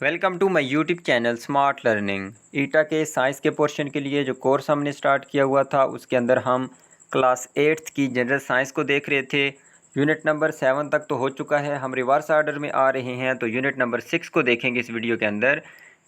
Welcome to my YouTube channel smart learning. ईटा के science के पोर्शन के लिए जो कोर्स हमने स्टार्ट किया हुआ था उसके अंदर हम क्लास 8th की जनरल साइंस को देख रहे थे। यूनिट नंबर 7 तक तो हो चुका है, हम रिवर्स ऑर्डर में आ रहे हैं तो यूनिट नंबर 6 को देखेंगे इस वीडियो के अंदर,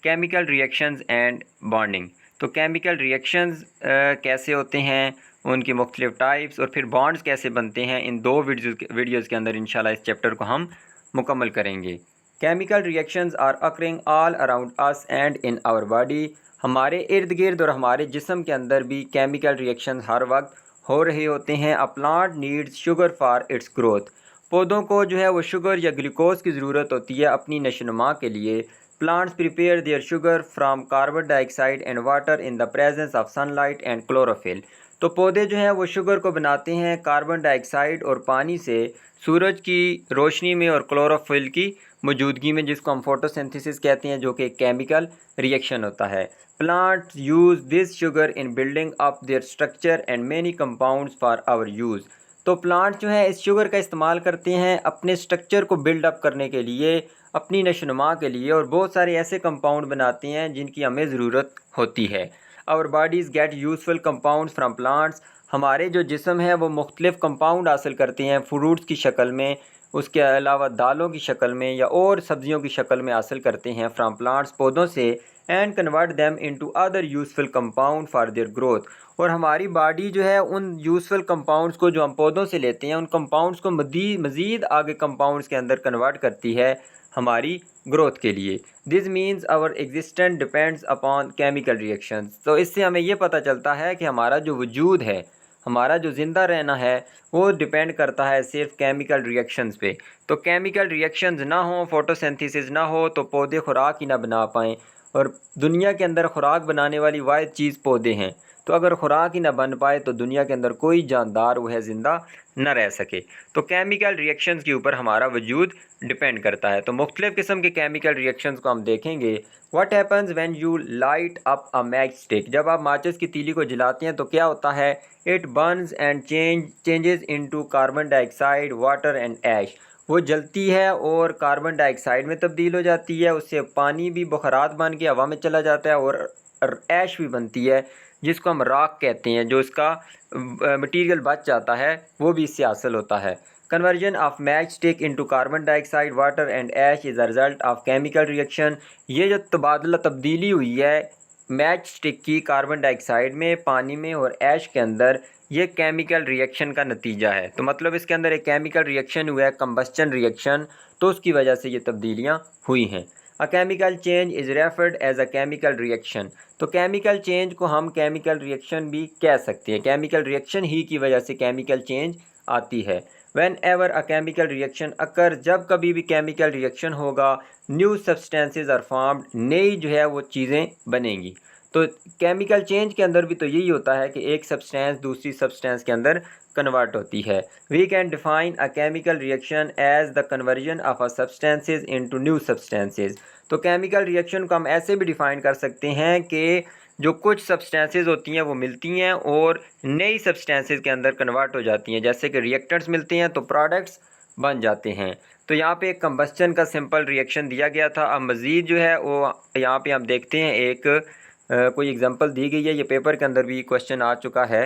केमिकल रिएक्शंस एंड बॉन्डिंग। तो केमिकल रिएक्शंस कैसे होते हैं, उनकी मुख्तलिफ टाइप्स और फिर बॉन्ड्स कैसे बनते हैं, इन दो वीडियोज़ के अंदर इंशाल्लाह इस चैप्टर को हम मुकम्मल करेंगे। Chemical reactions are occurring all around us and in our body. हमारे इर्द गिर्द और हमारे जिस्म के अंदर भी केमिकल रिएक्शंस हर वक्त हो रहे होते हैं। A plant needs sugar for its growth. पौधों को जो है वो शुगर या ग्लूकोज की ज़रूरत होती है अपनी नशोनुमा के लिए। Plants prepare their sugar from carbon dioxide and water in the presence of sunlight and chlorophyll. तो पौधे जो हैं वो शुगर को बनाते हैं कार्बन डाइऑक्साइड और पानी से, सूरज की रोशनी में और क्लोरोफिल की मौजूदगी में, जिसको हम फोटोसिंथेसिस कहते हैं, जो कि केमिकल रिएक्शन होता है। Plants use this sugar in building up their structure and many compounds for our use. तो प्लांट जो है इस शुगर का इस्तेमाल करते हैं अपने स्ट्रक्चर को बिल्डअप करने के लिए, अपनी नशोनुमा के लिए, और बहुत सारे ऐसे कंपाउंड बनाते हैं जिनकी हमें ज़रूरत होती है। Our bodies get useful compounds from plants. हमारे जो जिस्म है वो मुख्तलिफ कंपाउंड हासिल करते हैं फ्रूट्स की शक्ल में, उसके अलावा दालों की शक्ल में या और सब्जियों की शक्ल में हासिल करते हैं फ्राम प्लांट्स, पौधों से, and convert them into other useful compound for their growth. और हमारी बॉडी जो है उन यूज़फुल कंपाउंड्स को जो हम पौधों से लेते हैं, उन कंपाउंड्स को मज़ीद आगे कंपाउंड्स के अंदर कन्वर्ट करती है हमारी ग्रोथ के लिए। This means our existence depends upon chemical reactions. तो इससे हमें ये पता चलता है कि हमारा जो वजूद है, हमारा जो ज़िंदा रहना है, वो डिपेंड करता है सिर्फ केमिकल रिएक्शंस पे। तो केमिकल रिएक्शंस ना हो, फोटोसिंथेसिस ना हो, तो पौधे खुराक ही ना बना पाएँ। और दुनिया के अंदर खुराक बनाने वाली वाहिद चीज़ पौधे हैं। तो अगर खुराक ही ना बन पाए तो दुनिया के अंदर कोई जानदार वह ज़िंदा न रह सके। तो केमिकल रिएक्शंस के ऊपर हमारा वजूद डिपेंड करता है। तो मुख्तलिफ़ किस्म के केमिकल रिएक्शंस को हम देखेंगे। What happens when you light up a match stick. जब आप माचिस की तीली को जलाते हैं तो क्या होता है? It burns and changes into carbon dioxide, water and ash. वो जलती है और कार्बन डाइऑक्साइड में तब्दील हो जाती है, उससे पानी भी बुखारात बन के हवा में चला जाता है और ऐश भी बनती है, जिसको हम राख कहते हैं। जो इसका मटीरियल बच जाता है वो भी इससे हासिल होता है। Conversion of matchstick into carbon dioxide, water and ash is a result of chemical reaction. ये जो तब्दीली हुई है मैच स्टिक की कार्बन डाइऑक्साइड में, पानी में और ऐश के अंदर, ये केमिकल रिएक्शन का नतीजा है। तो मतलब इसके अंदर एक केमिकल रिएक्शन हुआ है, कंबस्चन रिएक्शन, तो उसकी वजह से ये तब्दीलियाँ हुई हैं। A chemical change is referred as a chemical reaction. तो केमिकल चेंज को हम केमिकल रिएक्शन भी कह सकते हैं। केमिकल रिएक्शन ही की वजह से केमिकल चेंज आती है। When ever a chemical reaction occur, जब कभी भी केमिकल रिएक्शन होगा, न्यू सब्सटेंसेज आर फॉर्म्ड, नई जो है वो चीज़ें बनेंगी। तो केमिकल चेंज के अंदर भी तो यही होता है कि एक सब्सटेंस दूसरी सब्सटेंस के अंदर कन्वर्ट होती है। We can define a chemical reaction as the conversion of a substances into new substances. तो केमिकल रिएक्शन को हम ऐसे भी डिफ़ाइन कर सकते हैं कि जो कुछ सब्सटेंसेस होती हैं वो मिलती हैं और नई सब्सटेंसेस के अंदर कन्वर्ट हो जाती हैं। जैसे कि रिएक्टेंट्स मिलते हैं तो प्रोडक्ट्स बन जाते हैं। तो यहाँ पे एक कंबस्चन का सिंपल रिएक्शन दिया गया था। अब मज़ीद जो है वो यहाँ पे हम देखते हैं, एक कोई एग्जांपल दी गई है, ये पेपर के अंदर भी क्वेश्चन आ चुका है।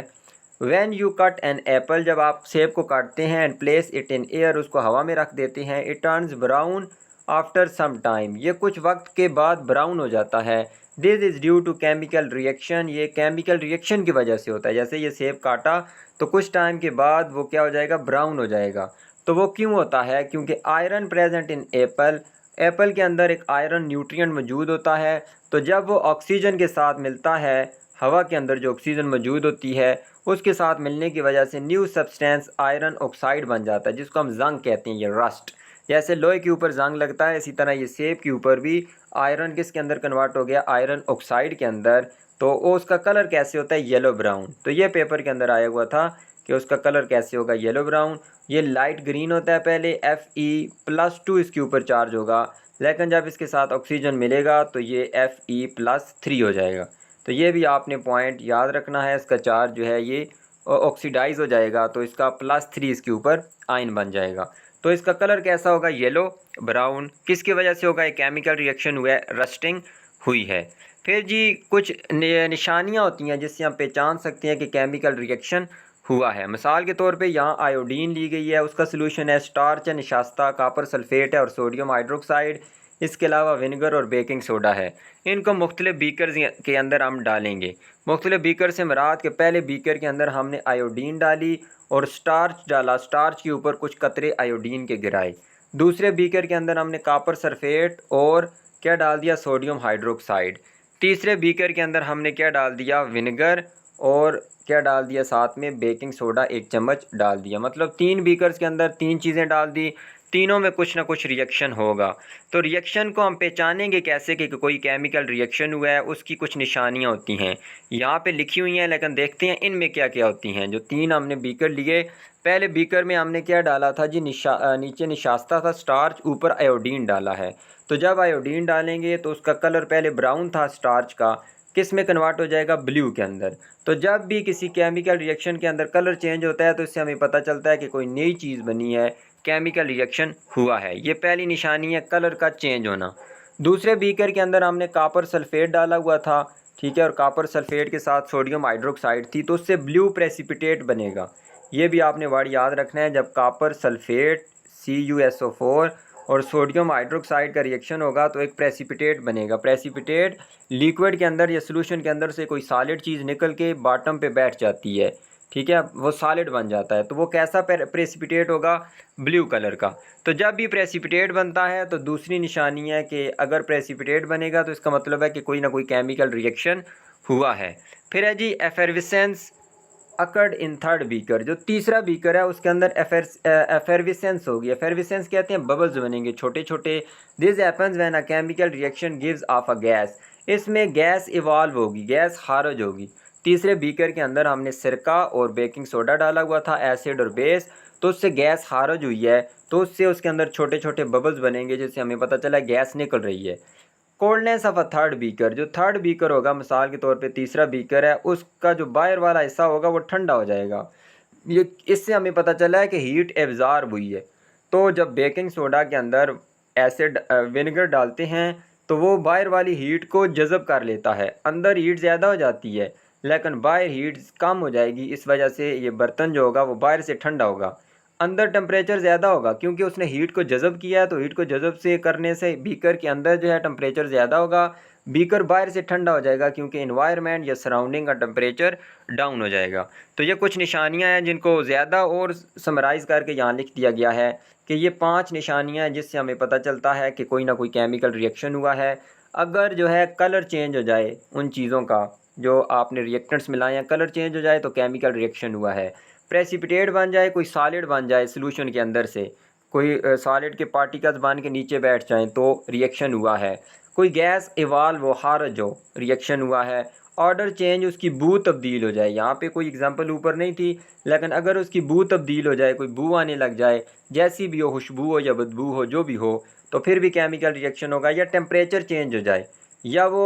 When you cut an apple, जब आप सेब को काटते हैं, and place it in air, उसको हवा में रख देते हैं, it turns brown after some time, ये कुछ वक्त के बाद ब्राउन हो जाता है। This is due to chemical reaction, ये केमिकल रिएक्शन की वजह से होता है। जैसे ये सेब काटा तो कुछ टाइम के बाद वो क्या हो जाएगा? ब्राउन हो जाएगा। तो वो क्यों होता है? क्योंकि iron present in Apple, Apple के अंदर एक आयरन न्यूट्रिएंट मौजूद होता है। तो जब वो ऑक्सीजन के साथ मिलता है, हवा के अंदर जो ऑक्सीजन मौजूद होती है उसके साथ मिलने की वजह से न्यू सब्सटेंस आयरन ऑक्साइड बन जाता है, जिसको हम जंग कहते हैं, ये रस्ट। जैसे लोहे के ऊपर जंग लगता है, इसी तरह ये सेब के ऊपर भी आयरन किसके अंदर कन्वर्ट हो गया? आयरन ऑक्साइड के अंदर। तो वो उसका कलर कैसे होता है? Yellow brown. तो ये पेपर के अंदर आया हुआ था कि उसका कलर कैसे होगा? Yellow brown. ये लाइट ग्रीन होता है पहले, Fe+2 इसके ऊपर चार्ज होगा, लेकिन जब इसके साथ ऑक्सीजन मिलेगा तो ये Fe+3 हो जाएगा। तो ये भी आपने पॉइंट याद रखना है। इसका चार्ज जो है ये ऑक्सीडाइज हो जाएगा, तो इसका +3 इसके ऊपर आयन बन जाएगा। तो इसका कलर कैसा होगा, येलो ब्राउन। किसकी वजह से होगा, एक केमिकल रिएक्शन हुआ है, रस्टिंग हुई है। फिर जी कुछ निशानियाँ होती हैं जिससे हम पहचान सकते हैं कि केमिकल रिएक्शन हुआ है। मिसाल के तौर पे यहाँ आयोडीन ली गई है, उसका सोल्यूशन है स्टार्च है, निशास्ता, कापर सल्फेट है और सोडियम हाइड्रोक्साइड। इसके अलावा विनेगर और बेकिंग सोडा है। इनको मुख्तलिफ बीकर्स के अंदर हम डालेंगे। मुख्तलिफ बीकर से मुराद के पहले बीकर के अंदर हमने आयोडीन डाली और स्टार्च डाला, स्टार्च के ऊपर कुछ कतरे आयोडीन के गिराए। दूसरे बीकर के अंदर हमने कापर सल्फेट और क्या डाल दिया, सोडियम हाइड्रोक्साइड। तीसरे बीकर के अंदर हमने क्या डाल दिया, विनेगर और क्या डाल दिया, साथ में बेकिंग सोडा 1 चम्मच डाल दिया। मतलब 3 बीकर्स के अंदर 3 चीज़ें डाल दी, तीनों में कुछ ना कुछ रिएक्शन होगा। तो रिएक्शन को हम पहचानेंगे कैसे कि कोई केमिकल रिएक्शन हुआ है, उसकी कुछ निशानियाँ होती हैं यहाँ पे लिखी हुई हैं, लेकिन देखते हैं इनमें क्या क्या होती हैं। जो 3 हमने बीकर लिए, पहले बीकर में हमने क्या डाला था जी, नीचे निशास्ता था स्टार्च, ऊपर आयोडीन डाला है। तो जब आयोडीन डालेंगे तो उसका कलर पहले ब्राउन था स्टार्च का, किस में कन्वर्ट हो जाएगा, ब्लू के अंदर। तो जब भी किसी केमिकल रिएक्शन के अंदर कलर चेंज होता है तो इससे हमें पता चलता है कि कोई नई चीज़ बनी है, केमिकल रिएक्शन हुआ है। ये पहली निशानी है, कलर का चेंज होना। दूसरे बीकर के अंदर हमने कापर सल्फेट डाला हुआ था, ठीक है, और कापर सल्फेट के साथ सोडियम हाइड्रोक्साइड थी, तो उससे ब्लू प्रेसिपिटेट बनेगा। ये भी आपने वर्ड याद रखना है, जब कापर सल्फेट CuSO4 और सोडियम हाइड्रोक्साइड का रिएक्शन होगा तो एक प्रेसिपिटेट बनेगा। प्रेसिपिटेट लिक्विड के अंदर या सोल्यूशन के अंदर से कोई सॉलिड चीज़ निकल के बॉटम पे बैठ जाती है, ठीक है, वो सॉलिड बन जाता है। तो वो कैसा प्रेसिपिटेट होगा, ब्लू कलर का। तो जब भी प्रेसिपिटेट बनता है तो दूसरी निशानी है कि अगर प्रेसिपिटेट बनेगा तो इसका मतलब है कि कोई ना कोई केमिकल रिएक्शन हुआ है। फिर है जी एफेरविसेंस अकर्ड इन थर्ड बीकर। जो तीसरा बीकर है उसके अंदर एफेरविसेंस होगी। एफेरविसेंस कहते हैं बबल्स बनेंगे छोटे छोटे। This happens when a chemical reaction gives of a gas. इसमें गैस इवॉल्व होगी, गैस खारिज होगी। तीसरे बीकर के अंदर हमने सिरका और बेकिंग सोडा डाला हुआ था, एसिड और बेस, तो उससे गैस खारिज हुई है, तो उससे उसके अंदर छोटे छोटे बबल्स बनेंगे जिससे हमें पता चला गैस निकल रही है। Coldness of a third beaker. जो थर्ड बीकर होगा, मिसाल के तौर पे तीसरा बीकर है, उसका जो बाहर वाला हिस्सा होगा वो ठंडा हो जाएगा। ये इससे हमें पता चला है कि हीट एब्जॉर्ब हुई है। तो जब बेकिंग सोडा के अंदर एसिड विनेगर डालते हैं तो वो बाहर वाली हीट को जज़ब कर लेता है। अंदर हीट ज़्यादा हो जाती है लेकिन बाहर हीट कम हो जाएगी। इस वजह से ये बर्तन जो होगा वो बाहर से ठंडा होगा, अंदर टेम्परेचर ज़्यादा होगा, क्योंकि उसने हीट को जज़ब किया है। तो हीट को जज़ब से करने से बीकर के अंदर जो है टेम्परेचर ज़्यादा होगा, बीकर बाहर से ठंडा हो जाएगा क्योंकि इन्वायरमेंट या सराउंडिंग का टेम्परेचर डाउन हो जाएगा। तो ये कुछ निशानियां हैं जिनको ज़्यादा और समराइज़ करके यहाँ लिख दिया गया है कि ये 5 निशानियां हैं जिससे हमें पता चलता है कि कोई ना कोई केमिकल रिएक्शन हुआ है। अगर जो है कलर चेंज हो जाए उन चीज़ों का, जो आपने रिएक्टेंट्स मिलाए हैं, कलर चेंज हो जाए तो केमिकल रिएक्शन हुआ है। प्रेसिपिटेट बन जाए, कोई सॉलिड बन जाए सोल्यूशन के अंदर से, कोई सॉलिड के पार्टिकल्स बन के नीचे बैठ जाएं तो रिएक्शन हुआ है। कोई गैस इवाल्व हो, खारिज हो, रिएक्शन हुआ है। ऑर्डर चेंज, उसकी बू तब्दील हो जाए। यहाँ पे कोई एग्जांपल ऊपर नहीं थी, लेकिन अगर उसकी बू तब्दील हो जाए, कोई बू आने लग जाए, जैसी भी हो, खुशबू हो या बदबू हो, जो भी हो, तो फिर भी केमिकल रिएक्शन होगा। या टेम्परेचर चेंज हो जाए, या वो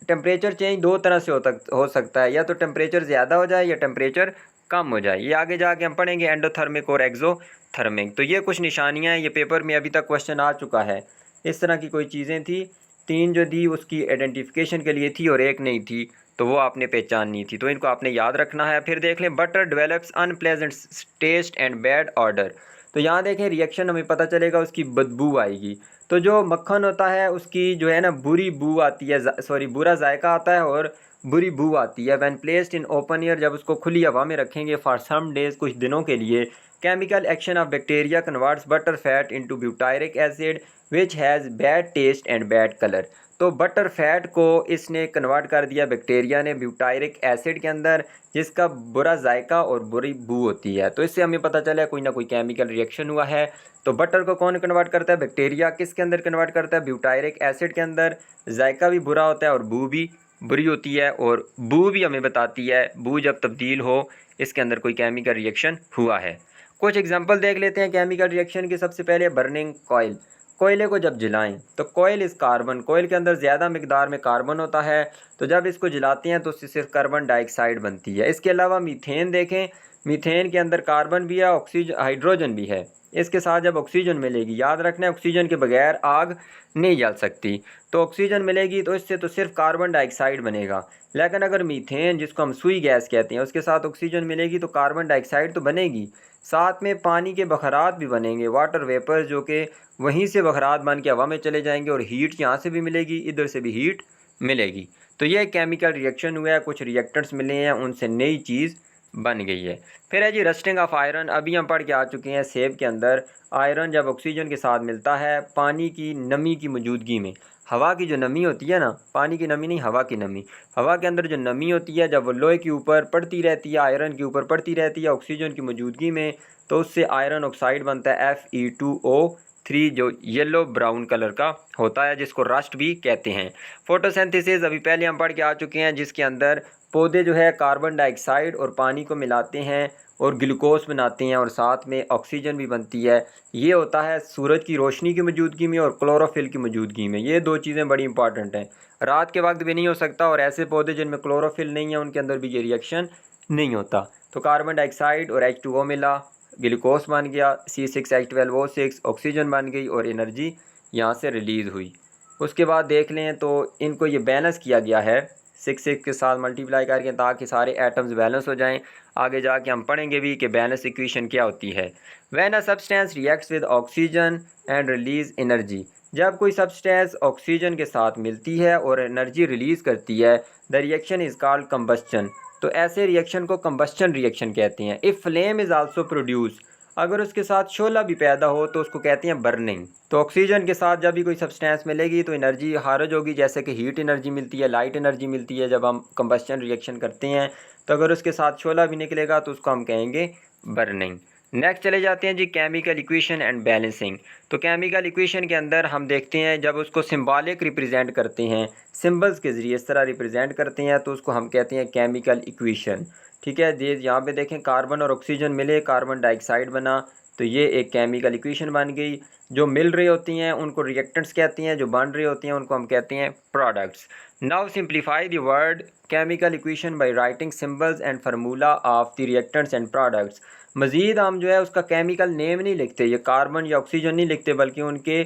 टेम्परेचर चेंज 2 तरह से हो सकता है, या तो टेम्परेचर ज़्यादा हो जाए या टेम्परेचर कम हो जाए। ये आगे जाके हम पढ़ेंगे एंडोथर्मिक और एक्सोथर्मिक। तो ये कुछ निशानियाँ हैं, ये पेपर में अभी तक क्वेश्चन आ चुका है। इस तरह की कोई चीज़ें थी, 3 जो दी उसकी आइडेंटिफिकेशन के लिए थी और 1 नहीं थी, तो वो आपने पहचाननी थी, तो इनको आपने याद रखना है। फिर देख लें butter develops unpleasant taste and bad odour. तो यहाँ देखें रिएक्शन हमें पता चलेगा उसकी बदबू आएगी। तो जो मक्खन होता है उसकी जो है ना बुरी बू आती है, सॉरी बुरा जायका आता है और बुरी बू आती है। When placed in open air, जब उसको खुली हवा में रखेंगे फॉर सम डेज, कुछ दिनों के लिए, chemical action of bacteria converts butter fat into butyric acid which has bad taste and bad colour. तो बटर फैट को इसने कन्वर्ट कर दिया बैक्टीरिया ने ब्यूटायरिक एसिड के अंदर, जिसका बुरा जायका और बुरी बू होती है। तो इससे हमें पता चला कोई ना कोई केमिकल रिएक्शन हुआ है। तो बटर को कौन कन्वर्ट करता है, बैक्टीरिया। किसके अंदर कन्वर्ट करता है, ब्यूटायरिक एसिड के अंदर। जायका भी बुरा होता है और बू भी बुरी होती है, और बू भी हमें बताती है, बू जब तब्दील हो इसके अंदर कोई केमिकल रिएक्शन हुआ है। कुछ एग्जांपल देख लेते हैं केमिकल रिएक्शन की। सबसे पहले बर्निंग कॉयल। कोयले को जब जलाएं तो कोयल इस कार्बन, कोयल के अंदर ज़्यादा मिकदार में कार्बन होता है, तो जब इसको जलाते हैं तो उससे सिर्फ कार्बन डाइऑक्साइड बनती है। इसके अलावा मीथेन देखें, मीथेन के अंदर कार्बन भी है, ऑक्सीजन हाइड्रोजन भी है। इसके साथ जब ऑक्सीजन मिलेगी, याद रखना है ऑक्सीजन के बगैर आग नहीं जल सकती, तो ऑक्सीजन मिलेगी तो इससे तो सिर्फ कार्बन डाइऑक्साइड बनेगा। लेकिन अगर मीथेन जिसको हम सुई गैस कहते हैं उसके साथ ऑक्सीजन मिलेगी तो कार्बन डाइऑक्साइड तो बनेगी, साथ में पानी के बखरात भी बनेंगे, वाटर वेपर, जो कि वहीं से बखरात बन के हवा में चले जाएंगे और हीट यहाँ से भी मिलेगी, इधर से भी हीट मिलेगी। तो ये केमिकल रिएक्शन हुआ है, कुछ रिएक्टेंट्स मिले हैं, उनसे नई चीज़ बन गई है। फिर है जी रस्टिंग ऑफ आयरन। अभी हम पढ़ के आ चुके हैं सेब के अंदर आयरन जब ऑक्सीजन के साथ मिलता है पानी की नमी की मौजूदगी में, हवा की जो नमी होती है ना, पानी की नमी नहीं, हवा की नमी, हवा के अंदर जो नमी होती है जब वो लोहे के ऊपर पड़ती रहती है, आयरन के ऊपर पड़ती रहती है ऑक्सीजन की मौजूदगी में, तो उससे आयरन ऑक्साइड बनता है Fe2O3, जो येलो ब्राउन कलर का होता है, जिसको रस्ट भी कहते हैं। फोटोसिंथेसिस अभी पहले हम पढ़ के आ चुके हैं, जिसके अंदर पौधे जो है कार्बन डाइऑक्साइड और पानी को मिलाते हैं और ग्लूकोज बनाते हैं और साथ में ऑक्सीजन भी बनती है। ये होता है सूरज की रोशनी की मौजूदगी में और क्लोरोफिल की मौजूदगी में। ये दो चीज़ें बड़ी इंपॉर्टेंट हैं, रात के वक्त भी नहीं हो सकता, और ऐसे पौधे जिनमें क्लोरोफिल नहीं है उनके अंदर भी ये रिएक्शन नहीं होता। तो कार्बन डाइऑक्साइड और H2O मिला, ग्लूकोज बन गया, C6H12O6, ऑक्सीजन बन गई और एनर्जी यहाँ से रिलीज़ हुई। उसके बाद देख लें तो इनको ये बैलेंस किया गया है 6 के साथ मल्टीप्लाई करके, ताकि सारे एटम्स बैलेंस हो जाएं। आगे जाके हम पढ़ेंगे भी कि बैलेंस इक्वेशन क्या होती है। When a substance reacts with oxygen and release energy, जब कोई सब्सटेंस ऑक्सीजन के साथ मिलती है और एनर्जी रिलीज़ करती है, the reaction is called combustion. तो ऐसे रिएक्शन को कंबस्चन रिएक्शन कहते हैं। If flame is also produce, अगर उसके साथ शोला भी पैदा हो तो उसको कहते हैं बर्निंग। तो ऑक्सीजन के साथ जब भी कोई सब्सटेंस मिलेगी तो एनर्जी खारिज होगी, जैसे कि हीट एनर्जी मिलती है, लाइट एनर्जी मिलती है जब हम कंबस्चन रिएक्शन करते हैं। तो अगर उसके साथ शोला भी निकलेगा तो उसको हम कहेंगे बर्निंग। नेक्स्ट चले जाते हैं जी केमिकल इक्वेशन एंड बैलेंसिंग। तो केमिकल इक्वेशन के अंदर हम देखते हैं जब उसको सिंबॉलिक रिप्रेजेंट करते हैं, सिंबल्स के ज़रिए इस तरह रिप्रेजेंट करते हैं, तो उसको हम कहते हैं केमिकल इक्वेशन। ठीक है, ये यहाँ पे देखें कार्बन और ऑक्सीजन मिले, कार्बन डाइऑक्साइड बना, तो ये एक केमिकल इक्वेशन बन गई। जो मिल रही होती हैं उनको रिएक्टेंट्स कहते हैं, जो बन रही होती हैं उनको हम कहते हैं products. Now simplify the word chemical equation by writing symbols and formula of the reactants and products. मज़ीद हम जो है उसका केमिकल नेम नहीं लिखते, ये कार्बन या ऑक्सीजन नहीं लिखते, बल्कि उनके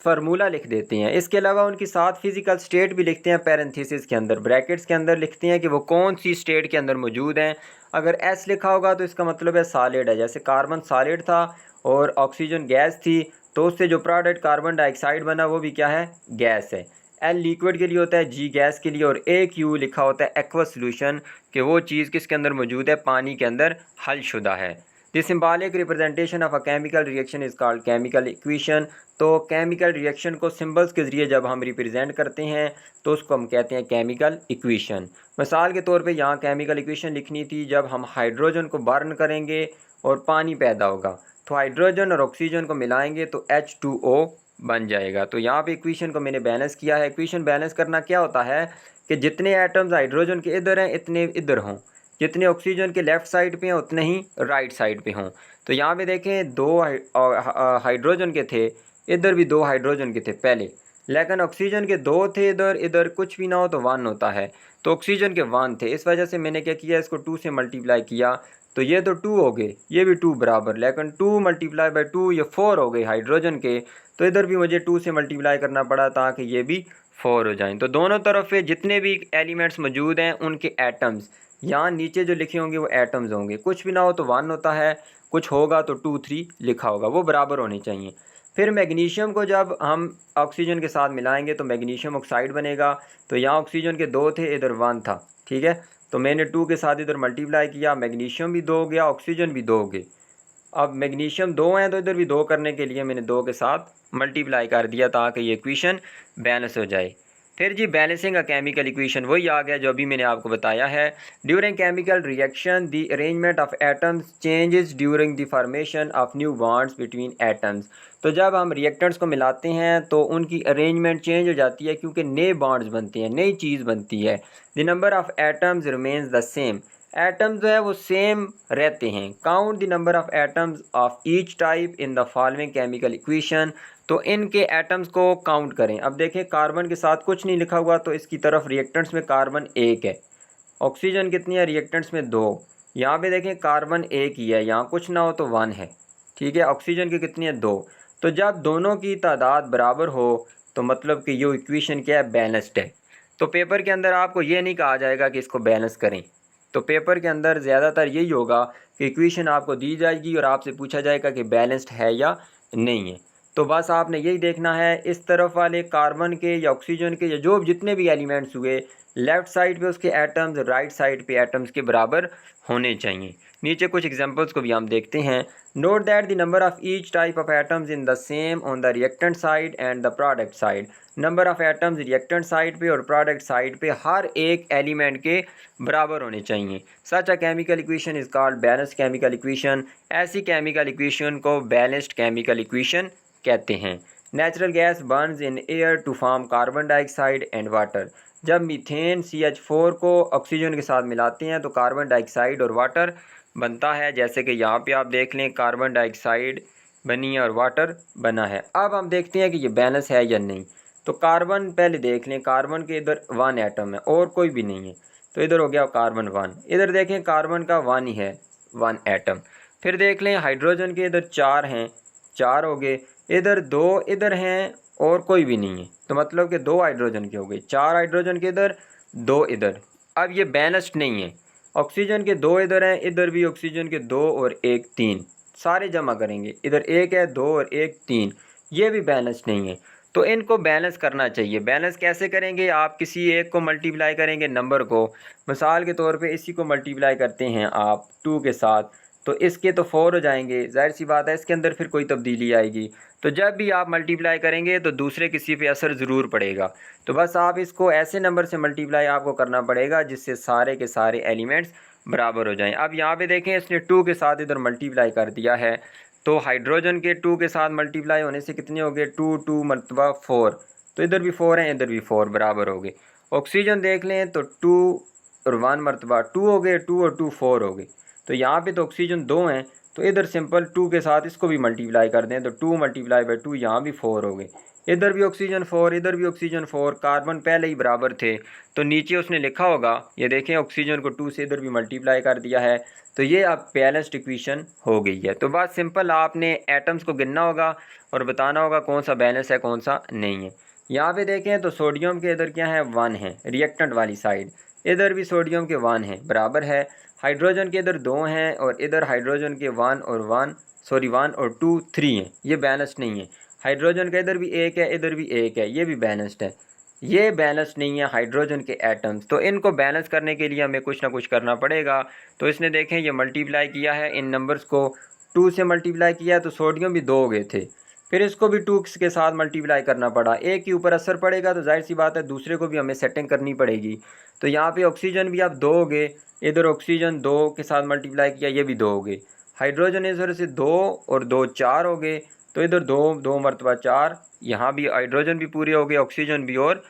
फार्मूला लिख देते हैं। इसके अलावा उनकी साथ फिजिकल स्टेट भी लिखते हैं, पैरेंथेसिस के अंदर, ब्रैकेट्स के अंदर लिखते हैं कि वो कौन सी स्टेट के अंदर मौजूद हैं। अगर एस लिखा होगा तो इसका मतलब है सॉलिड है, जैसे कार्बन सॉलिड था और ऑक्सीजन गैस थी, तो उससे जो प्रोडक्ट कार्बन डाइऑक्साइड बना वो भी क्या है, गैस है। एल लिक्विड के लिए होता है, जी गैस के लिए, और ए क्यू लिखा होता है एक्वस सोल्यूशन, कि वो चीज़ किसके अंदर मौजूद है, पानी के अंदर हल शुदा है। The symbolic representation of a chemical reaction is called chemical equation. तो केमिकल रिएक्शन को सिंबल्स के ज़रिए जब हम रिप्रेजेंट करते हैं तो उसको हम कहते हैं केमिकल इक्वेशन। मिसाल के तौर पे यहाँ केमिकल इक्वेशन लिखनी थी, जब हम हाइड्रोजन को बर्न करेंगे और पानी पैदा होगा, तो हाइड्रोजन और ऑक्सीजन को मिलाएंगे तो H2O बन जाएगा। तो यहाँ पे इक्वेशन को मैंने बैलेंस किया है। इक्वेशन बैलेंस करना क्या होता है कि जितने एटम्स हाइड्रोजन के इधर हैं इतने इधर हों, जितने ऑक्सीजन के लेफ़्ट साइड पे हैं उतने ही राइट साइड पे हों। तो यहाँ पे देखें दो हाइड्रोजन के थे, इधर भी दो हाइड्रोजन के थे पहले, लेकिन ऑक्सीजन के दो थे इधर, इधर कुछ भी ना हो तो 1 होता है, तो ऑक्सीजन के 1 थे। इस वजह से मैंने क्या किया, इसको 2 से मल्टीप्लाई किया, तो ये तो 2 हो गए, ये भी 2 बराबर, लेकिन 2 मल्टीप्लाई बाई 2 ये 4 हो गए हाइड्रोजन के, तो इधर भी मुझे 2 से मल्टीप्लाई करना पड़ा ताकि ये भी 4 हो जाएं। तो दोनों तरफ पे जितने भी एलिमेंट्स मौजूद हैं उनके एटम्स यहाँ नीचे जो लिखे होंगे वो एटम्स होंगे, कुछ भी ना हो तो 1 होता है, कुछ होगा तो 2 3 लिखा होगा, वो बराबर होने चाहिए। फिर मैग्नीशियम को जब हम ऑक्सीजन के साथ मिलाएंगे तो मैग्नीशियम ऑक्साइड बनेगा। तो यहाँ ऑक्सीजन के 2 थे, इधर 1 था, ठीक है, तो मैंने 2 के साथ इधर मल्टीप्लाई किया, मैग्नीशियम भी 2 हो गया, ऑक्सीजन भी 2 हो गए। अब मैग्नीशियम 2 हैं तो इधर भी 2 करने के लिए मैंने 2 के साथ मल्टीप्लाई कर दिया ताकि ये इक्वेशन बैलेंस हो जाए। फिर जी बैलेंसिंग अ केमिकल इक्वेशन वही आ गया जो अभी मैंने आपको बताया है। During chemical reaction the arrangement of atoms changes during the formation of new bonds between atoms. तो जब हम रिएक्टेंट्स को मिलाते हैं तो उनकी अरेंजमेंट चेंज हो जाती है, क्योंकि नए बॉन्ड्स बनते हैं, नई चीज़ बनती है। The number of atoms remains the same, atoms जो है वो सेम रहते हैं। Count the number of atoms of each type in the following chemical equation. तो इनके एटम्स को काउंट करें। अब देखें कार्बन के साथ कुछ नहीं लिखा हुआ, तो इसकी तरफ रिएक्टेंट्स में कार्बन 1 है, ऑक्सीजन कितनी है, रिएक्टेंट्स में 2। यहाँ पे देखें कार्बन 1 ही है, यहाँ कुछ ना हो तो 1 है, ठीक है। ऑक्सीजन की कितनी है 2। तो जब दोनों की तादाद बराबर हो तो मतलब कि ये इक्वेशन क्या है, बैलेंस्ड है। तो पेपर के अंदर आपको ये नहीं कहा जाएगा कि इसको बैलेंस करें। तो पेपर के अंदर ज़्यादातर यही होगा कि इक्वेशन आपको दी जाएगी और आपसे पूछा जाएगा कि बैलेंस्ड है या नहीं है। तो बस आपने यही देखना है, इस तरफ वाले कार्बन के या ऑक्सीजन के या जो जितने भी एलिमेंट्स हुए, लेफ़्ट साइड पे उसके एटम्स, राइट साइड पे एटम्स के बराबर होने चाहिए। नीचे कुछ एग्जांपल्स को भी हम देखते हैं। Note that the number of each type of atoms in the same on the reactant side and the product side. Number of atoms reactant side पे और प्रोडक्ट साइड पे हर एक एलिमेंट के बराबर होने चाहिए। Such a chemical equation is called balanced chemical equation. ऐसी chemical equation को बैलेंस्ड केमिकल इक्वेशन कहते हैं। Natural gas burns in air to form carbon dioxide and water. जब मीथेन CH4 को ऑक्सीजन के साथ मिलाते हैं तो कार्बन डाइऑक्साइड और वाटर बनता है। जैसे कि यहाँ पे आप देख लें, कार्बन डाइऑक्साइड बनी है और वाटर बना है। अब हम देखते हैं कि ये बैलेंस है या नहीं। तो कार्बन पहले देख लें, कार्बन के इधर 1 एटम है और कोई भी नहीं है, तो इधर हो गया कार्बन 1। इधर देखें कार्बन का 1 ही है, 1 एटम। फिर देख लें हाइड्रोजन के इधर 4 हैं, 4 हो गए। इधर 2 इधर हैं और कोई भी नहीं है, तो मतलब कि 2 हाइड्रोजन के हो गए, 4 हाइड्रोजन के इधर, 2 इधर। अब ये बैलेंस्ड नहीं है। ऑक्सीजन के 2 इधर हैं, इधर भी ऑक्सीजन के 2 और 1 3, सारे जमा करेंगे, इधर 1 है, 2 और 1 3, ये भी बैलेंस्ड नहीं है। तो इनको बैलेंस करना चाहिए। बैलेंस कैसे करेंगे, आप किसी एक को मल्टीप्लाई करेंगे नंबर को। मिसाल के तौर पे इसी को मल्टीप्लाई करते हैं आप 2 के साथ, तो इसके तो 4 हो जाएंगे, जाहिर सी बात है इसके अंदर फिर कोई तब्दीली आएगी। तो जब भी आप मल्टीप्लाई करेंगे तो दूसरे किसी पे असर ज़रूर पड़ेगा। तो बस आप इसको ऐसे नंबर से मल्टीप्लाई आपको करना पड़ेगा जिससे सारे के सारे एलिमेंट्स बराबर हो जाएं। अब यहाँ पे देखें, इसने 2 के साथ इधर मल्टीप्लाई कर दिया है, तो हाइड्रोजन के 2 के साथ मल्टीप्लाई होने से कितने हो गए, 2 2 मरतबा 4, तो इधर भी 4 हैं, इधर भी 4, बराबर हो गए। ऑक्सीजन देख लें तो 2 और 1 मरतबा 2 हो गए, 2 और 2 4 हो गए। तो यहाँ पे तो ऑक्सीजन 2 हैं, तो इधर सिंपल 2 के साथ इसको भी मल्टीप्लाई कर दें तो 2 मल्टीप्लाई बाई 2, यहाँ भी 4 हो गए। इधर भी ऑक्सीजन 4, इधर भी ऑक्सीजन 4, कार्बन पहले ही बराबर थे, तो नीचे उसने लिखा होगा, ये देखें ऑक्सीजन को 2 से इधर भी मल्टीप्लाई कर दिया है, तो ये अब बैलेंस्ड इक्वेशन हो गई है। तो बस सिंपल आपने एटम्स को गिनना होगा और बताना होगा कौन सा बैलेंस है कौन सा नहीं है। यहाँ पे देखें तो सोडियम के इधर क्या है, 1 है, रिएक्टेंट वाली साइड, इधर भी सोडियम के 1 है, बराबर है। हाइड्रोजन के इधर 2 हैं और इधर हाइड्रोजन के 1 और 2 3 हैं, ये बैलेंस्ड नहीं है। हाइड्रोजन का इधर भी 1 है, इधर भी 1 है, ये भी बैलेंस्ड है। ये बैलेंस्ड नहीं है हाइड्रोजन के एटम्स, तो इनको बैलेंस करने के लिए हमें कुछ ना कुछ करना पड़ेगा। तो इसने देखें ये मल्टीप्लाई किया है, इन नंबर्स को 2 से मल्टीप्लाई किया, तो सोडियम भी 2 हो गए थे, फिर इसको भी 2 के साथ मल्टीप्लाई करना पड़ा। एक के ऊपर असर पड़ेगा तो जाहिर सी बात है दूसरे को भी हमें सेटिंग करनी पड़ेगी। तो यहाँ पे ऑक्सीजन भी अब 2 हो गए, इधर ऑक्सीजन 2 के साथ मल्टीप्लाई किया, ये भी 2 हो गए। हाइड्रोजन इधर से 2 और 2 4 हो गए, तो इधर 2 2 मरतबा 4, यहाँ भी हाइड्रोजन भी पूरे हो गए, ऑक्सीजन भी और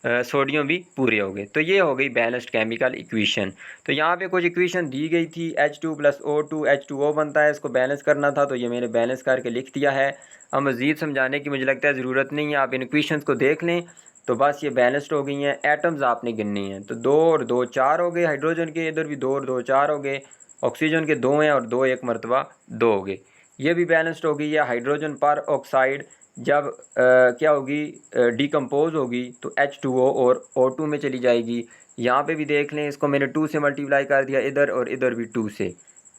सोडियम भी पूरे हो गए। तो ये हो गई बैलेंस्ड केमिकल इक्वेशन। तो यहाँ पे कुछ इक्वेशन दी गई थी, H2 + O2 H2O बनता है, इसको बैलेंस करना था, तो ये मैंने बैलेंस करके लिख दिया है। अब मज़ीद समझाने की मुझे लगता है ज़रूरत नहीं है, आप इन इक्वेशंस को देख लें तो बस ये बैलेंस्ड हो गई हैं। एटम्स आपने गिनने हैं, तो 2 और 2 4 हो गए हाइड्रोजन के, इधर भी 2 और 2 4 हो गए। ऑक्सीजन के 2 हैं और 2 1 मरतबा 2 हो गए, ये भी बैलेंस्ड हो गई है। हाइड्रोजन पर ऑक्साइड जब क्या होगी, डिकम्पोज होगी तो H2O और O2 में चली जाएगी। यहाँ पे भी देख लें, इसको मैंने 2 से मल्टीप्लाई कर दिया इधर, और इधर भी 2 से,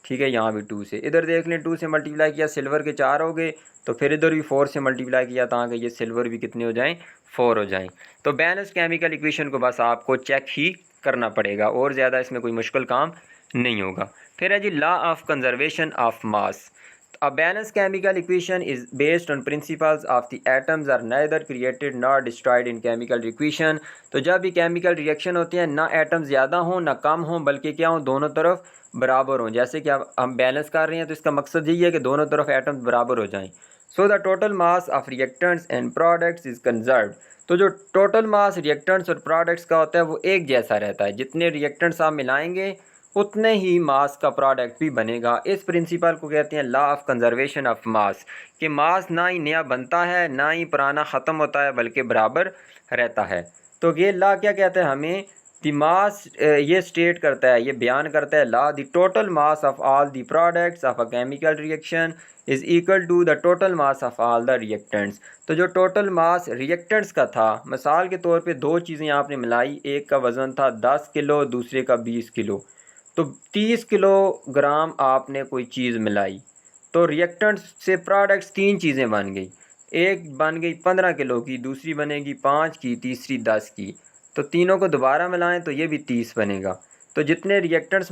ठीक है, यहाँ भी 2 से। इधर देख लें 2 से मल्टीप्लाई किया, सिल्वर के 4 हो गए, तो फिर इधर भी 4 से मल्टीप्लाई किया ताकि ये सिल्वर भी कितने हो जाएं, 4 हो जाएं। तो बैलेंस्ड केमिकल इक्वेशन को बस आपको चेक ही करना पड़ेगा और ज़्यादा इसमें कोई मुश्किल काम नहीं होगा। फिर है जी law of conservation of mass. A balanced chemical equation is based on principles of the atoms are neither created nor destroyed in chemical reaction। तो जब भी केमिकल रिएक्शन होती है, ना एटम ज़्यादा हों ना कम हों, बल्कि क्या हों, दोनों तरफ बराबर हों। जैसे कि अब हम बैलेंस कर रहे हैं तो इसका मकसद यही है कि दोनों तरफ एटम्स बराबर हो जाएं। So the total mass of reactants and products is conserved. तो जो टोटल मास रिएक्टेंट्स और प्रोडक्ट्स का होता है वो एक जैसा रहता है, जितने रिएक्टेंट्स आप मिलाएंगे उतने ही मास का प्रोडक्ट भी बनेगा। इस प्रिंसिपल को कहते हैं लॉ ऑफ कंजर्वेशन ऑफ मास, कि मास ना ही नया बनता है ना ही पुराना ख़त्म होता है बल्कि बराबर रहता है। तो ये लॉ क्या कहता है, हमें द मास, ये स्टेट करता है, ये बयान करता है law, the total mass of all the products of a chemical reaction is equal to the total mass of all the reactants. तो जो टोटल मास रिएक्टेंट्स का था, मिसाल के तौर पे दो चीज़ें आपने मिलाई, एक का वज़न था 10 किलो, दूसरे का 20 किलो, तो 30 किलोग्राम आपने कोई चीज़ मिलाई, तो रिएक्टेंट्स से प्रोडक्ट्स तीन चीज़ें बन गई, एक बन गई 15 किलो की, दूसरी बनेगी 5 की, तीसरी 10 की। तो तीनों को दोबारा मिलाएं तो ये भी 30 बनेगा। तो जितने रिएक्टेंट्स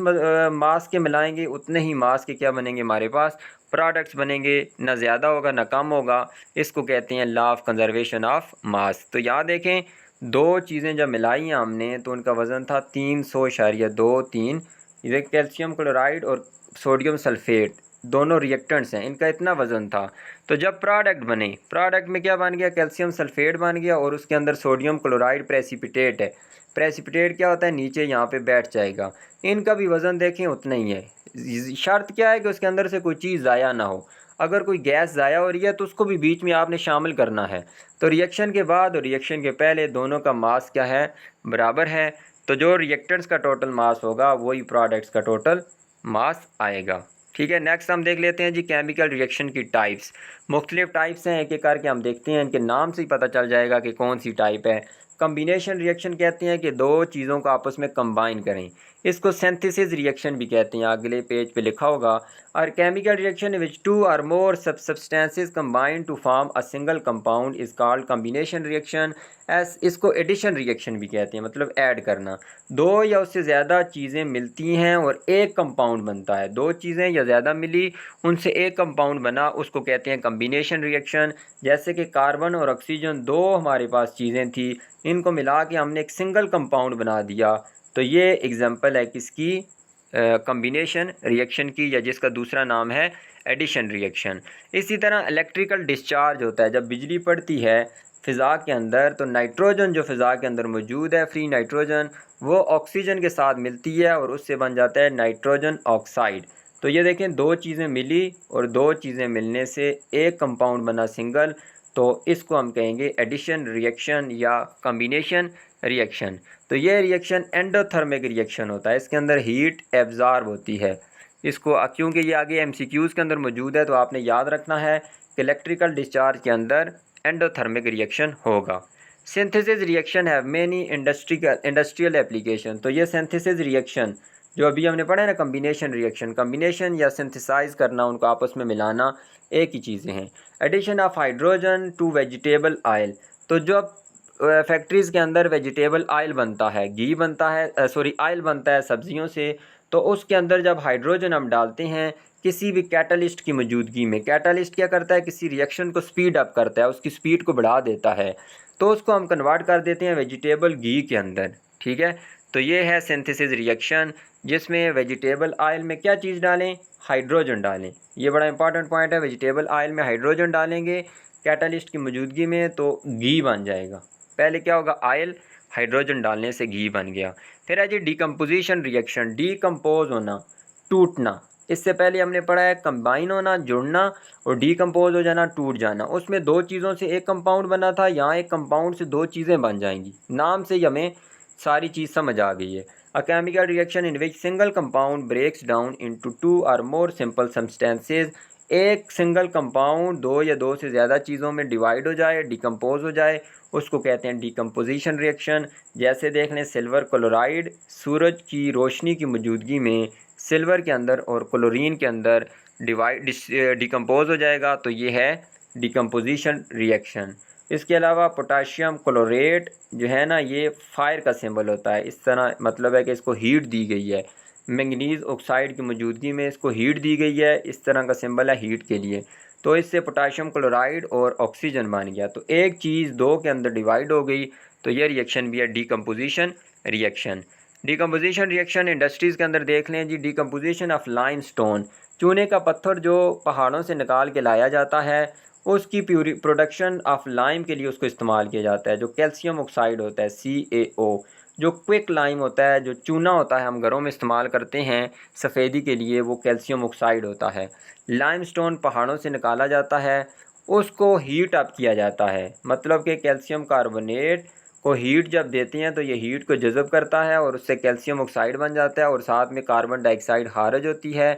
मास के मिलाएंगे उतने ही मास के क्या बनेंगे, हमारे पास प्रोडक्ट्स बनेंगे, ना ज़्यादा होगा ना कम होगा। इसको कहते हैं लॉ ऑफ कंजर्वेशन ऑफ मास। तो यहाँ देखें, दो चीज़ें जब मिलाई हैं हमने तो उनका वज़न था 300.23। ये कैल्शियम क्लोराइड और सोडियम सल्फेट दोनों रिएक्टेंट्स हैं, इनका इतना वज़न था। तो जब प्रोडक्ट बने, प्रोडक्ट में क्या बन गया, कैल्शियम सल्फेट बन गया और उसके अंदर सोडियम क्लोराइड प्रेसिपिटेट है। प्रेसिपिटेट क्या होता है, नीचे यहाँ पे बैठ जाएगा। इनका भी वज़न देखें उतना ही है। शर्त क्या है कि उसके अंदर से कोई चीज़ ज़ाया ना हो। अगर कोई गैस ज़ाया हो रही है तो उसको भी बीच में आपने शामिल करना है। तो रिएक्शन के बाद और रिएक्शन के पहले दोनों का मास क्या है, बराबर है। तो जो रिएक्टेंट्स का टोटल मास होगा वही प्रोडक्ट्स का टोटल मास आएगा। ठीक है, नेक्स्ट हम देख लेते हैं जी केमिकल रिएक्शन की टाइप्स। मुख्तलिफ टाइप्स हैं, एक एक करके हम देखते हैं, इनके नाम से ही पता चल जाएगा कि कौन सी टाइप है। कम्बिनेशन रिएक्शन कहते हैं कि दो चीज़ों को आपस में कंबाइन करें, इसको सिंथेसिस रिएक्शन भी कहते हैं, अगले पेज पे लिखा होगा। और chemical reaction which two or more substances combine to form a single compound is called combination reaction. इसको एडिशन रिएक्शन भी कहते हैं, मतलब ऐड करना। दो या उससे ज़्यादा चीज़ें मिलती हैं और एक कंपाउंड बनता है, दो चीज़ें या ज़्यादा मिली उनसे एक कंपाउंड बना, उसको कहते हैं कम्बिनेशन रिएक्शन। जैसे कि कार्बन और ऑक्सीजन दो हमारे पास चीज़ें थी, इनको मिला के हमने एक सिंगल कंपाउंड बना दिया, तो ये एग्जांपल है किसकी, कम्बिनेशन रिएक्शन की, या जिसका दूसरा नाम है एडिशन रिएक्शन। इसी तरह इलेक्ट्रिकल डिस्चार्ज होता है, जब बिजली पड़ती है फ़िज़ा के अंदर तो नाइट्रोजन जो फ़िज़ा के अंदर मौजूद है, फ्री नाइट्रोजन, वो ऑक्सीजन के साथ मिलती है और उससे बन जाता है नाइट्रोजन ऑक्साइड। तो ये देखें, दो चीज़ें मिली और दो चीज़ें मिलने से एक कंपाउंड बना सिंगल, तो इसको हम कहेंगे एडिशन रिएक्शन या कम्बिनेशन रिएक्शन। तो ये रिएक्शन एंडोथर्मिक रिएक्शन होता है, इसके अंदर हीट एब्जॉर्ब होती है। इसको क्योंकि ये आगे एमसीक्यूज़ के अंदर मौजूद है तो आपने याद रखना है कि इलेक्ट्रिकल डिस्चार्ज के अंदर एंडोथर्मिक रिएक्शन होगा। सिंथेसिस रिएक्शन है मेनी इंडस्ट्रियल एप्लीकेशन। तो ये सिंथेसिस रिएक्शन जो अभी हमने पढ़ा है ना, कम्बिनेशन रिएक्शन, कम्बिनेशन या सिंथेसाइज करना, उनको आपस में मिलाना, एक ही चीज़ें हैं। Addition of hydrogen to vegetable oil. तो जो फैक्ट्रीज़ के अंदर वेजिटेबल ऑयल बनता है, घी बनता है, सॉरी ऑयल बनता है सब्जियों से, तो उसके अंदर जब हाइड्रोजन हम डालते हैं किसी भी कैटलिस्ट की मौजूदगी में, कैटलिस्ट क्या करता है, किसी रिएक्शन को स्पीड अप करता है, उसकी स्पीड को बढ़ा देता है, तो उसको हम कन्वर्ट कर देते हैं वेजिटेबल घी के अंदर। ठीक है, तो ये है सिंथेसिस रिएक्शन, जिसमें वेजिटेबल ऑयल में क्या चीज़ डालें, हाइड्रोजन डालें। ये बड़ा इंपॉर्टेंट पॉइंट है, वेजिटेबल ऑयल में हाइड्रोजन डालेंगे कैटलिस्ट की मौजूदगी में तो घी बन जाएगा। पहले क्या होगा, ऑयल, हाइड्रोजन डालने से घी बन गया। फिर है जी डिकम्पोजिशन रिएक्शन, डीकम्पोज होना, टूटना। इससे पहले हमने पढ़ा है कंबाइन होना, जुड़ना, और डीकम्पोज हो जाना, टूट जाना। उसमें दो चीज़ों से एक कंपाउंड बना था, यहाँ एक कंपाउंड से दो चीज़ें बन जाएंगी। नाम से ही हमें सारी चीज़ समझ आ गई है। A chemical reaction in which single compound breaks down into two or more simple substances. एक सिंगल कंपाउंड दो या दो से ज़्यादा चीज़ों में डिवाइड हो जाए, डिकम्पोज हो जाए, उसको कहते हैं डिकम्पोजिशन रिएक्शन। जैसे देख लें, सिल्वर क्लोराइड सूरज की रोशनी की मौजूदगी में सिल्वर के अंदर और क्लोरीन के अंदर डिकम्पोज हो जाएगा, तो ये है डिकम्पोजिशन रिएक्शन। इसके अलावा पोटाशियम क्लोरेट जो है ना, ये फायर का सिंबल होता है, इस तरह मतलब है कि इसको हीट दी गई है, मैंगनीज़ ऑक्साइड की मौजूदगी में इसको हीट दी गई है, इस तरह का सिंबल है हीट के लिए। तो इससे पोटाशियम क्लोराइड और ऑक्सीजन बन गया, तो एक चीज़ दो के अंदर डिवाइड हो गई, तो ये रिएक्शन भी है decomposition reaction. Decomposition reaction industries के अंदर देख लें जी, डिकम्पोजिशन ऑफ लाइमस्टोन, चूने का पत्थर जो पहाड़ों से निकाल के लाया जाता है, उसकी प्रोडक्शन ऑफ लाइम के लिए उसको इस्तेमाल किया जाता है। जो कैल्शियम ऑक्साइड होता है CaO, जो क्विक लाइम होता है, जो चूना होता है हम घरों में इस्तेमाल करते हैं सफ़ेदी के लिए, वो कैल्शियम ऑक्साइड होता है। लाइमस्टोन पहाड़ों से निकाला जाता है, उसको हीट अप किया जाता है, मतलब कि कैल्शियम कार्बोनेट को हीट जब देते हैं तो ये हीट को जज़ब करता है और उससे कैल्शियम ऑक्साइड बन जाता है और साथ में कार्बन डाइऑक्साइड खारिज होती है।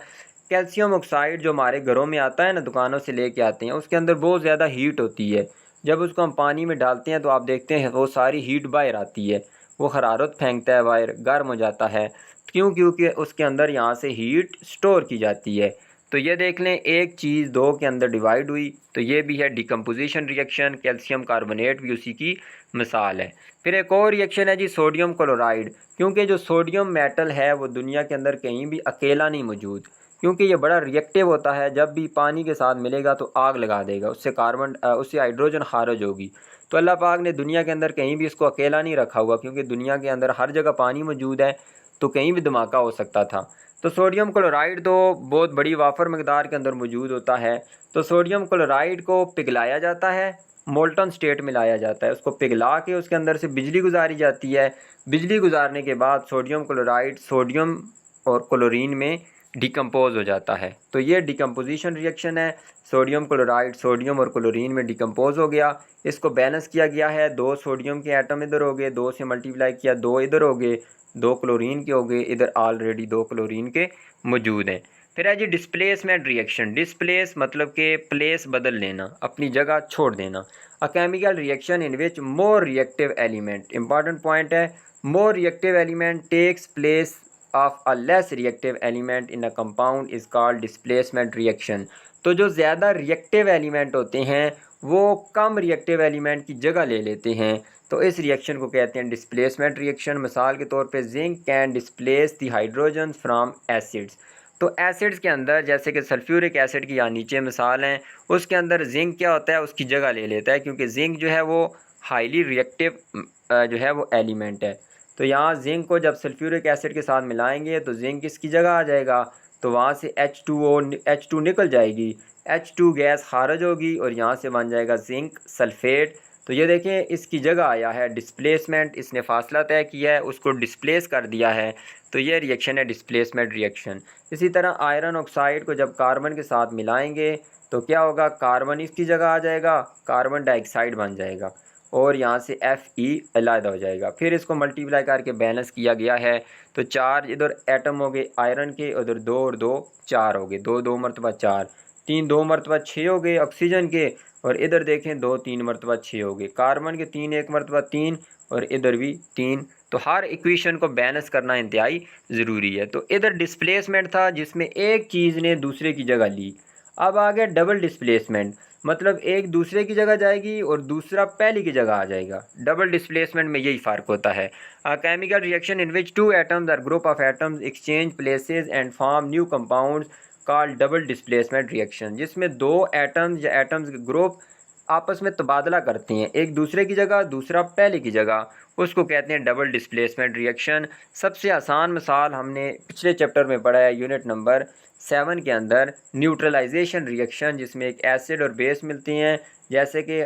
कैल्शियम ऑक्साइड जो हमारे घरों में आता है ना, दुकानों से लेके आते हैं, उसके अंदर बहुत ज़्यादा हीट होती है। जब उसको हम पानी में डालते हैं तो आप देखते हैं वो सारी हीट बाहर आती है, वो हरारत फेंकता है, बाहर गर्म हो जाता है। क्यों? क्योंकि उसके अंदर यहाँ से हीट स्टोर की जाती है। तो ये देख लें, एक चीज़ दो के अंदर डिवाइड हुई, तो ये भी है डिकम्पोजिशन रिएक्शन। कैल्शियम कार्बोनेट भी उसी की मिसाल है। फिर एक और रिएक्शन है जी सोडियम क्लोराइड। क्योंकि जो सोडियम मेटल है वो दुनिया के अंदर कहीं भी अकेला नहीं मौजूद, क्योंकि ये बड़ा रिएक्टिव होता है। जब भी पानी के साथ मिलेगा तो आग लगा देगा, उससे हाइड्रोजन खारिज होगी। तो अल्लाह पाक ने दुनिया के अंदर कहीं भी इसको अकेला नहीं रखा हुआ, क्योंकि दुनिया के अंदर हर जगह पानी मौजूद है, तो कहीं भी धमाका हो सकता था। तो सोडियम क्लोराइड तो बहुत बड़ी वाफर मकदार के अंदर मौजूद होता है। तो सोडियम क्लोराइड को पिघलाया जाता है, मोल्टन स्टेट में लाया जाता है, उसको पिघला के उसके अंदर से बिजली गुजारी जाती है। बिजली गुजारने के बाद सोडियम क्लोराइड सोडियम और क्लोरीन में डिकम्पोज हो जाता है। तो ये डिकम्पोजिशन रिएक्शन है। सोडियम क्लोराइड सोडियम और क्लोरीन में डिकम्पोज हो गया, इसको बैलेंस किया गया है। 2 सोडियम के एटम इधर हो गए, 2 से मल्टीप्लाई किया, 2 इधर हो गए, 2 क्लोरीन के हो गए, इधर ऑलरेडी 2 क्लोरीन के मौजूद हैं। फिर है जी डिस्प्लेसमेंट रिएक्शन। डिस्प्लेस मतलब कि प्लेस बदल लेना, अपनी जगह छोड़ देना। A chemical reaction in which more reactive element, important point है, more reactive element takes place of a less reactive element in a compound is called displacement reaction. तो जो ज़्यादा रिएक्टिव एलिमेंट होते हैं वो कम रिएक्टिव एलिमेंट की जगह ले लेते हैं, तो इस रिएक्शन को कहते हैं डिस्प्लेसमेंट रिएक्शन। मिसाल के तौर पे zinc can displace the hydrogen from acids. तो एसिड्स के अंदर जैसे कि सल्फ्यूरिक एसिड की यहाँ नीचे मिसाल हैं, उसके अंदर जिंक क्या होता है, उसकी जगह ले लेता है, क्योंकि जिंक जो है वो हाईली रिएक्टिव जो है वो एलिमेंट है। तो यहाँ जिंक को जब सल्फ्यूरिक एसिड के साथ मिलाएंगे तो जिंक इसकी जगह आ जाएगा, तो वहाँ से H2 निकल जाएगी, H2 गैस खारिज होगी और यहाँ से बन जाएगा जिंक सल्फेट। तो ये देखें, इसकी जगह आया है डिस्प्लेसमेंट, इसने फासला तय किया है, उसको डिस्प्लेस कर दिया है। तो ये रिएक्शन है डिस्प्लेसमेंट रिएक्शन। इसी तरह आयरन ऑक्साइड को जब कार्बन के साथ मिलाएंगे तो क्या होगा, कार्बन इसकी जगह आ जाएगा, कार्बन डाइऑक्साइड बन जाएगा और यहाँ से Fe अलग हो जाएगा। फिर इसको मल्टीप्लाई करके बैलेंस किया गया है, तो 4 इधर एटम हो गए आयरन के, उधर 2 और 2 4 हो गए, 2 2 मरतबा 4, 3 2 मरतबा 6 हो गए ऑक्सीजन के, और इधर देखें 2 3 मरतबा 6 हो गए कार्बन के, 3 1 मरतबा 3 और इधर भी 3। तो हर इक्वेशन को बैलेंस करना इंतहाई ज़रूरी है। तो इधर डिस्प्लेसमेंट था जिसमें एक चीज़ ने दूसरे की जगह ली। अब आ गया डबल डिस्प्लेसमेंट, मतलब एक दूसरे की जगह जाएगी और दूसरा पहली की जगह आ जाएगा। डबल डिस्प्लेसमेंट में यही फ़र्क होता है। Chemical reaction in which 2 atoms are group of atoms exchange places and form new compounds called double displacement reaction, जिसमें 2 एटम्स या एटम्स के ग्रुप आपस में तबादला करते हैं, एक दूसरे की जगह दूसरा पहले की जगह, उसको कहते हैं डबल डिस्प्लेसमेंट रिएक्शन। सबसे आसान मिसाल हमने पिछले चैप्टर में पढ़ा है यूनिट नंबर 7 के अंदर, न्यूट्रलाइजेशन रिएक्शन, जिसमें एक एसिड और बेस मिलती हैं। जैसे कि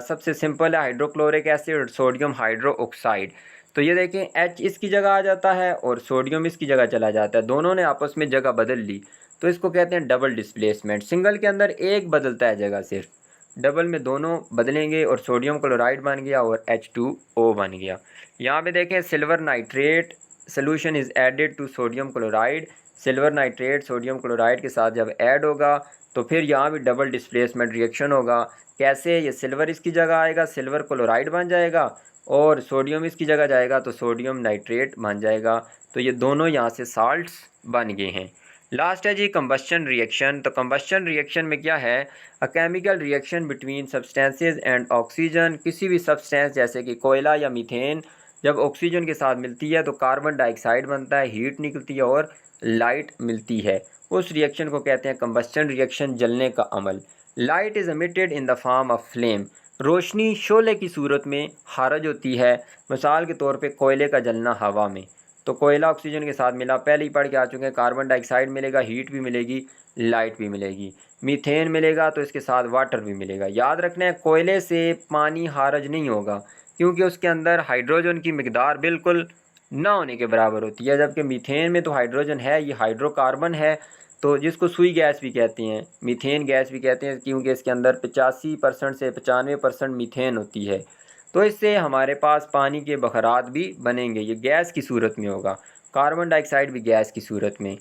सबसे सिंपल है हाइड्रोक्लोरिक एसिड और सोडियम हाइड्रो ऑक्साइड। तो ये देखें, H इसकी जगह आ जाता है और सोडियम इसकी जगह चला जाता है, दोनों ने आपस में जगह बदल ली, तो इसको कहते हैं डबल डिस्प्लेसमेंट। सिंगल के अंदर एक बदलता है जगह सिर्फ, डबल में दोनों बदलेंगे और सोडियम क्लोराइड बन गया और H2O बन गया। यहाँ पे देखें, silver nitrate solution is added to sodium chloride. Silver nitrate sodium chloride के साथ जब ऐड होगा तो फिर यहाँ भी डबल डिस्प्लेसमेंट रिएक्शन होगा। कैसे? ये सिल्वर इसकी जगह आएगा, सिल्वर क्लोराइड बन जाएगा, और सोडियम इसकी जगह जाएगा तो सोडियम नाइट्रेट बन जाएगा। तो ये दोनों यहाँ से साल्ट्स बन गए हैं। लास्ट है जी कंबस्शन रिएक्शन। तो कंबस्शन रिएक्शन में क्या है, a chemical reaction between substances and oxygen. किसी भी सब्सटेंस जैसे कि कोयला या मीथेन जब ऑक्सीजन के साथ मिलती है तो कार्बन डाइऑक्साइड बनता है, हीट निकलती है और लाइट मिलती है। उस रिएक्शन को कहते हैं कंबस्शन रिएक्शन, जलने का अमल। Light is emitted in the form of flame. रोशनी शोले की सूरत में खारिज होती है। मिसाल के तौर पे कोयले का जलना हवा में, तो कोयला ऑक्सीजन के साथ मिला, पहले ही पढ़ के आ चुके हैं, कार्बन डाइऑक्साइड मिलेगा, हीट भी मिलेगी, लाइट भी मिलेगी। मीथेन मिलेगा तो इसके साथ वाटर भी मिलेगा। याद रखना है, कोयले से पानी खारिज नहीं होगा, क्योंकि उसके अंदर हाइड्रोजन की मिकदार बिल्कुल ना होने के बराबर होती है, जबकि मीथेन में तो हाइड्रोजन है, ये हाइड्रोकार्बन है, तो जिसको सुई गैस भी कहते हैं, मीथेन गैस भी कहते हैं, क्योंकि इसके अंदर 85% से 95% मीथेन होती है। तो इससे हमारे पास पानी के बखरात भी बनेंगे, ये गैस की सूरत में होगा। कार्बन डाइऑक्साइड भी गैस की सूरत में।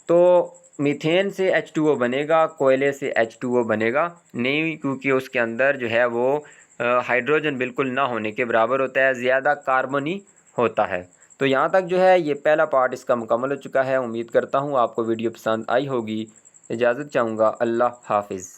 तो मीथेन से H2O बनेगा, कोयले से H2O बनेगा नहीं, क्योंकि उसके अंदर जो है वो हाइड्रोजन बिल्कुल ना होने के बराबर होता है, ज़्यादा कार्बन ही होता है। तो यहाँ तक जो है ये पहला पार्ट इसका मुकम्मल हो चुका है। उम्मीद करता हूँ आपको वीडियो पसंद आई होगी। इजाज़त चाहूँगा। अल्लाह हाफिज़।